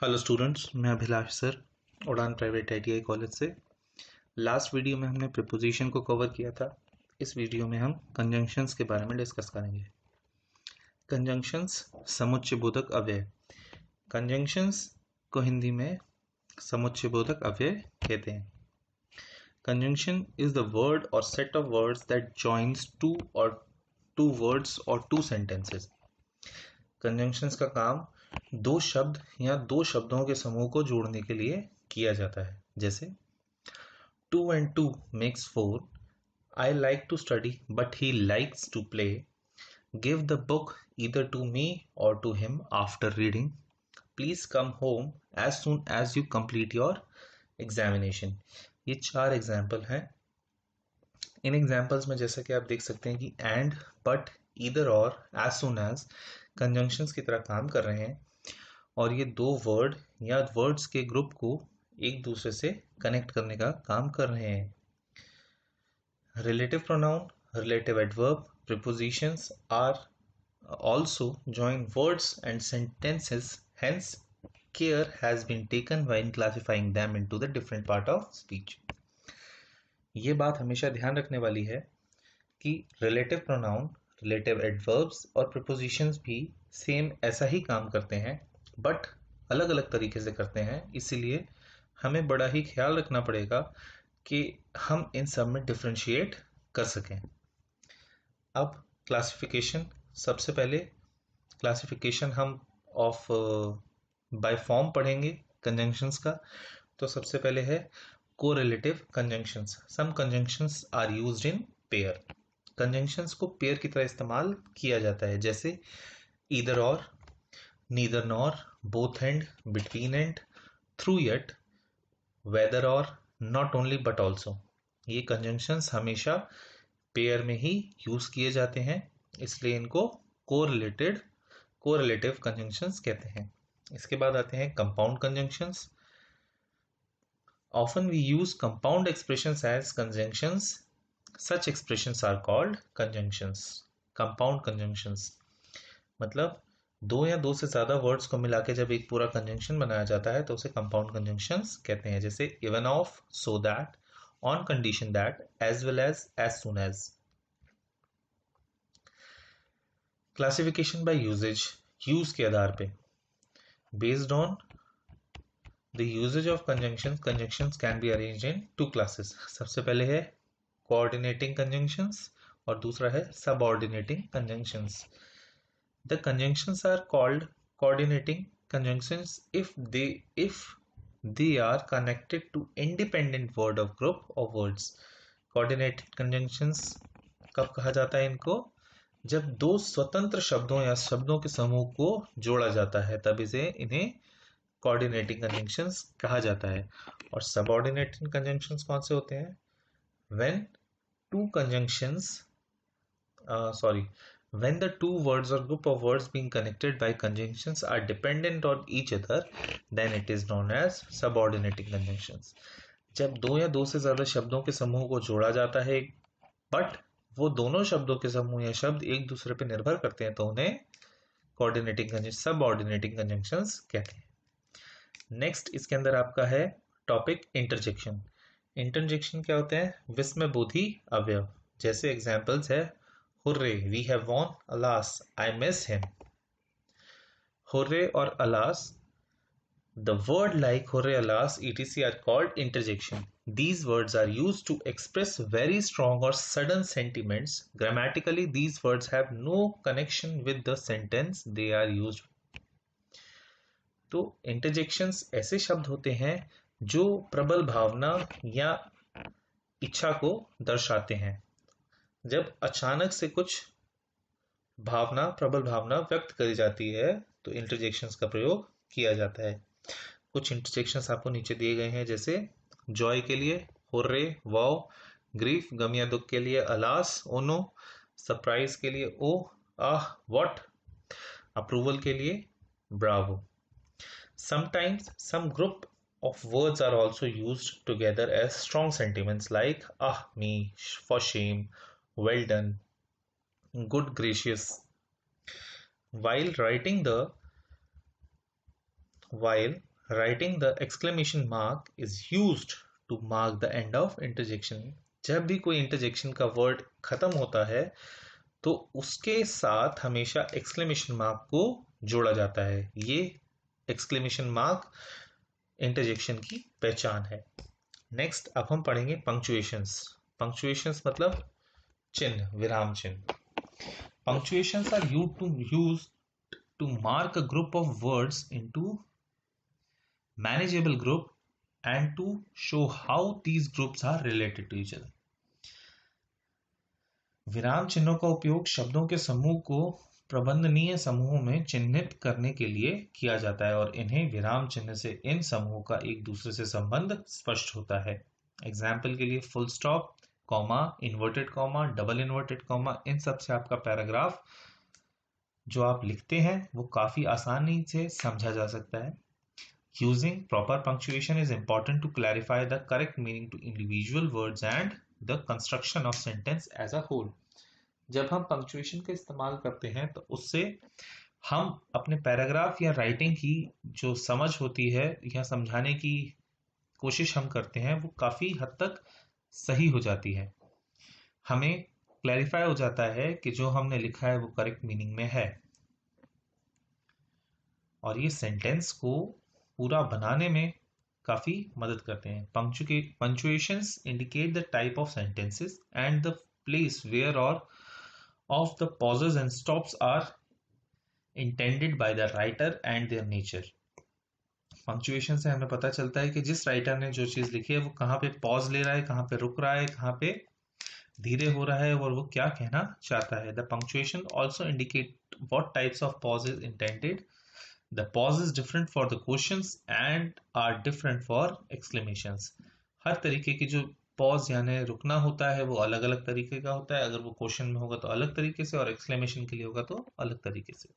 Hello students, मैं Abhilash sir उड़ान private ITI college से। लास्ट वीडियो में हमने प्रीपोजिशन को कवर किया था। इस वीडियो में हम कंजंक्शंस के बारे में डिस्कस करेंगे। कंजंक्शंस समुच्चय बोधक अव्यय। कंजंक्शंस को हिंदी में समुच्चय बोधक अव्यय कहते हैं। Conjunction is the word or set of words that joins two words or two sentences. Conjunctions का काम दो शब्द या दो शब्दों के समूह को जोड़ने के लिए किया जाता है। जैसे 2 and 2 makes 4, I like to study but he likes to play, give the book either to me or to him after reading, please come home as soon as you complete your examination। ये 4 example हैं। इन examples में जैसा कि आप देख सकते हैं कि एंड, बट, ईदर और, एज सुन एज कंजंक्शंस की तरह काम कर रहे हैं और ये दो वर्ड या वर्ड्स के ग्रुप को एक दूसरे से कनेक्ट करने का काम कर रहे हैं। Relative pronoun, relative adverb, prepositions are also join words and sentences, hence care has been taken while classifying them into the different part of speech। ये बात हमेशा ध्यान रखने वाली है कि रिलेटिव प्रोनाउन, रिलेटिव एडवर्ब्स और प्रीपोजिशंस भी सेम ऐसा ही काम करते हैं, बट अलग अलग तरीके से करते हैं। इसीलिए हमें बड़ा ही ख्याल रखना पड़ेगा कि हम इन सब में डिफ्रेंशिएट कर सकें। अब क्लासिफिकेशन, सबसे पहले क्लासिफिकेशन हम ऑफ बाय फॉर्म पढ़ेंगे कंजंक्शंस का। तो सबसे पहले है correlative conjunctions. Some conjunctions are used in pair. Conjunctions को पेयर की तरह इस्तेमाल किया जाता है, जैसे either or, neither nor, both and, between and, though yet, whether or, not only but also. ये कंजंक्शंस हमेशा पेयर में ही यूज किए जाते हैं, इसलिए इनको कोरिलेटिव कंजंक्शंस कहते हैं। इसके बाद आते हैं compound conjunctions. Often we use compound expressions as conjunctions. Such expressions are called conjunctions. Compound conjunctions मतलब दो या दो से ज्यादा वर्ड्स को मिला के जब एक पूरा कंजंक्शन बनाया जाता है तो उसे कंपाउंड कंजंक्शंस कहते हैं। जैसे even of, so that, on condition that, as well as soon as. Classification by usages, use के आधार पे। Based on The usage of conjunctions can be arranged in two classes। सबसे पहले है coordinating conjunctions और दूसरा है subordinating conjunctions। The conjunctions are called coordinating conjunctions if they are connected to independent word of group of words। Coordinated conjunctions कब कहा जाता है इनको? जब दो स्वतंत्र शब्दों या शब्दों के समूह को जोड़ा जाता है तब इसे इन्हें कोऑर्डिनेटिंग कंजंक्शंस कहा जाता है। और सबऑर्डिनेटिंग कंजंक्शंस कौन से होते हैं? When two conjunctions when the two words or group of words being connected by conjunctions are dependent on each other, then it is known as subordinating conjunctions। जब दो या दो से ज्यादा शब्दों के समूह को जोड़ा जाता है बट वो दोनों शब्दों के समूह या शब्द एक दूसरे पर निर्भर करते हैं तो उन्हें सबऑर्डिनेटिंग कंजंक्शंस कहते हैं। नेक्स्ट इसके अंदर आपका है टॉपिक इंटरजेक्शन। इंटरजेक्शन क्या होते हैं? विस्मय बोधी अवयव। जैसे एग्जांपल्स है hurray, we have won, alas, I miss him. Hurray और alas, the word like hurray, alas, etc are called interjection। These words are used to express very strong or sudden sentiments। Grammatically these words have no connection with the sentence they are used। तो interjections ऐसे शब्द होते हैं जो प्रबल भावना या इच्छा को दर्शाते हैं। जब अचानक से कुछ प्रबल भावना व्यक्त करी जाती है तो इंटरजेक्शंस का प्रयोग किया जाता है। कुछ इंटरजेक्शंस आपको नीचे दिए गए हैं, जैसे जॉय के लिए हुर्रे, वाओ, ग्रीफ गम या दुख के लिए अलास, ओनो, सरप्राइज के लिए ओ, आह, व्हाट, अप्रूवल के लिए Bravo. Sometimes some group of words are also used together as strong sentiments like ah me, for shame, well done, good gracious। While writing the exclamation mark is used to mark the end of interjection. जब भी कोई interjection का word खत्म होता है तो उसके साथ हमेशा एक्सक्लेमेशन मार्क को जोड़ा जाता है। ये एक्सक्लेमेशन मार्क इंटरजेक्शन की पहचान है। नेक्स्ट अब हम पढ़ेंगे पंक्चुएशंस। पंक्चुएशंस मतलब चिन्ह, विराम चिन्ह। Punctuations are used to mark a group of words into manageable group and to show how these groups are related to each other. विराम चिन्हों का उपयोग शब्दों के समूह को प्रबंधनीय समूहों में चिन्हित करने के लिए किया जाता है और इन्हें विराम चिन्ह से इन समूहों का एक दूसरे से संबंध स्पष्ट होता है। एग्जाम्पल के लिए full stop, comma, inverted comma, double inverted comma, इन सब से आपका पैराग्राफ जो आप लिखते हैं वो काफी आसानी से समझा जा सकता है। Using proper punctuation is important to clarify the correct meaning to individual words and the construction of sentence as a whole. जब हम पंक्चुएशन का इस्तेमाल करते हैं तो उससे हम अपने पैराग्राफ या राइटिंग की जो समझ होती है या समझाने की कोशिश हम करते हैं वो काफी हद तक सही हो जाती है। हमें क्लैरिफाई हो जाता है कि जो हमने लिखा है वो करेक्ट मीनिंग में है और ये सेंटेंस को पूरा बनाने में काफी मदद करते हैं। Punctuations indicate the type of sentences and the place where or of the pauses and stops are intended by the writer and their nature. Punctuation से हमें पता चलता है कि जिस राइटर ने जो चीज लिखी है वो कहाँ पे पॉज ले रहा है, कहाँ पे रुक रहा है, कहाँ पे धीरे हो रहा है और वो क्या कहना चाहता है। The punctuation also indicate what types of pause is intended. The pause is different for the questions and are different for exclamations. हर तरीके की जो पॉज यानी रुकना होता है वो अलग अलग तरीके का होता है। अगर वो क्वेश्चन में होगा तो अलग तरीके से और एक्सक्लेमेशन के लिए होगा तो अलग तरीके से।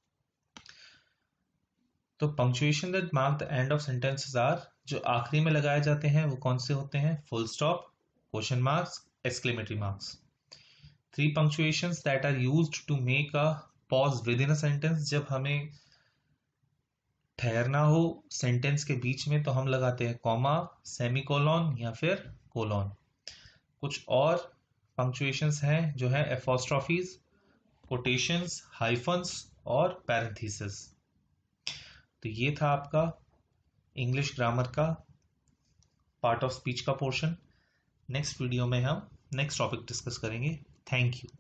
तो punctuation that mark the end of sentences are, जो आखिरी में लगाए जाते हैं वो कौन से होते हैं? Full stop, question marks, exclamatory marks. 3 punctuations that are used to make a pause within a sentence, जब हमें ठहरना हो सेंटेंस के बीच में तो हम लगाते हैं कॉमा, सेमीकोलॉन या फिर कोलॉन। कुछ और पंक्चुएशंस हैं जो है एपोस्ट्रोफीज, कोटेशंस, हाइफन्स और पैरेंथेसिस। तो ये था आपका इंग्लिश ग्रामर का पार्ट ऑफ स्पीच का पोर्शन। नेक्स्ट वीडियो में हम नेक्स्ट टॉपिक डिस्कस करेंगे। Thank you.